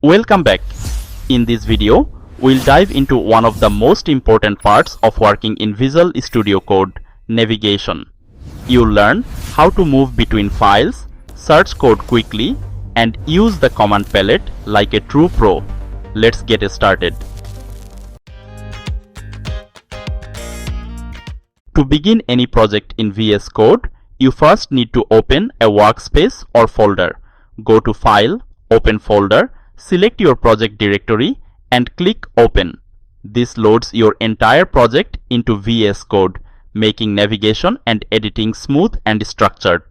Welcome back. In this video, we'll dive into one of the most important parts of working in Visual Studio Code, navigation. You'll learn how to move between files, search code quickly, and use the command palette like a true pro. Let's get started. To begin any project in VS Code, you first need to open a workspace or folder. Go to File, Open Folder, select your project directory and click Open. This loads your entire project into VS Code, making navigation and editing smooth and structured.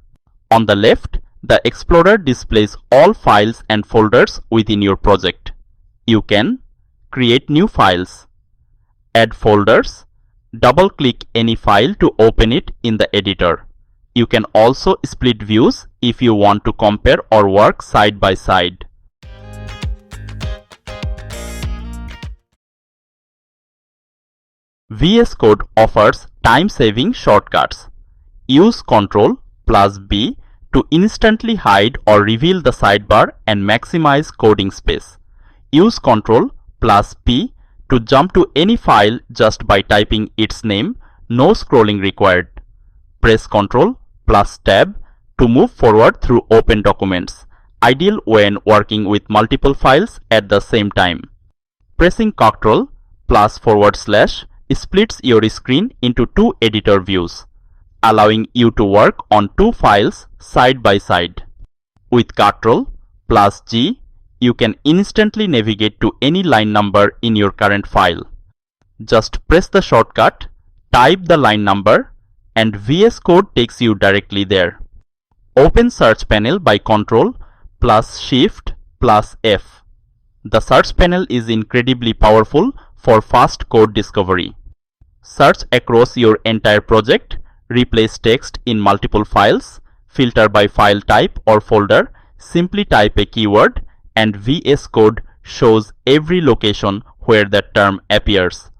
On the left, the Explorer displays all files and folders within your project. You can create new files, add folders, double-click any file to open it in the editor. You can also split views if you want to compare or work side by side. VS Code offers time-saving shortcuts. Use Ctrl+B to instantly hide or reveal the sidebar and maximize coding space. Use Ctrl+P to jump to any file just by typing its name, no scrolling required. Press Ctrl+Tab to move forward through open documents, ideal when working with multiple files at the same time. Pressing Ctrl+/ splits your screen into two editor views, allowing you to work on two files side by side. With Ctrl+G, you can instantly navigate to any line number in your current file. Just press the shortcut, type the line number, and VS Code takes you directly there. Open Search Panel by Ctrl+Shift+F. The Search Panel is incredibly powerful for fast code discovery. Search across your entire project, replace text in multiple files, filter by file type or folder, simply type a keyword, and VS Code shows every location where that term appears.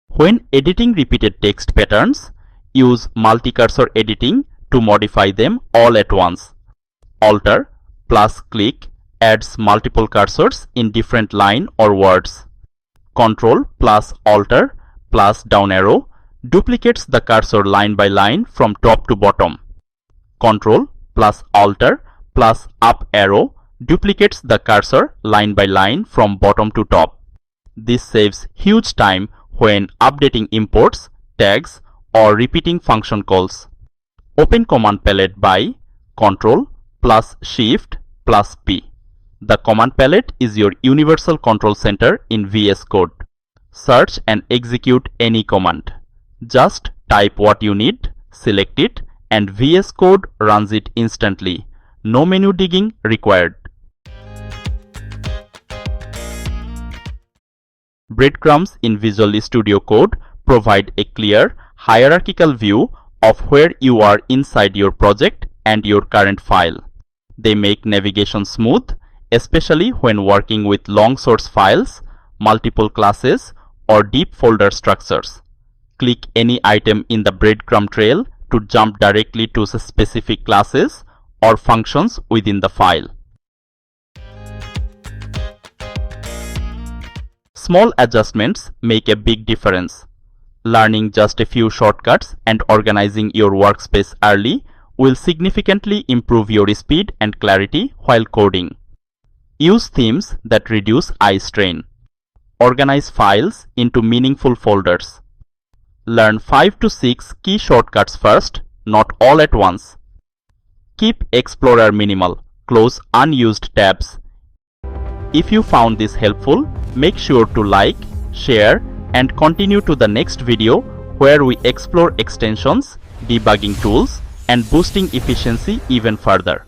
When editing repeated text patterns, use multi-cursor editing to modify them all at once. Alt+click adds multiple cursors in different line or words. Ctrl+Alt+down arrow duplicates the cursor line by line from top to bottom. Ctrl+Alt+up arrow duplicates the cursor line by line from bottom to top. This saves huge time when updating imports, tags, or repeating function calls. Open Command Palette by Ctrl+Shift+P. The command palette is your universal control center in VS Code. Search and execute any command. Just type what you need, select it, and VS Code runs it instantly. No menu digging required. Breadcrumbs in Visual Studio Code provide a clear, hierarchical view of where you are inside your project and your current file. They make navigation smooth, especially when working with long source files, multiple classes, or deep folder structures. Click any item in the breadcrumb trail to jump directly to specific classes or functions within the file. Small adjustments make a big difference. Learning just a few shortcuts and organizing your workspace early will significantly improve your speed and clarity while coding. Use themes that reduce eye strain. Organize files into meaningful folders. Learn 5 to 6 key shortcuts first, not all at once. Keep Explorer minimal. Close unused tabs. If you found this helpful, make sure to like, share, and continue to the next video where we explore extensions, debugging tools, and boosting efficiency even further.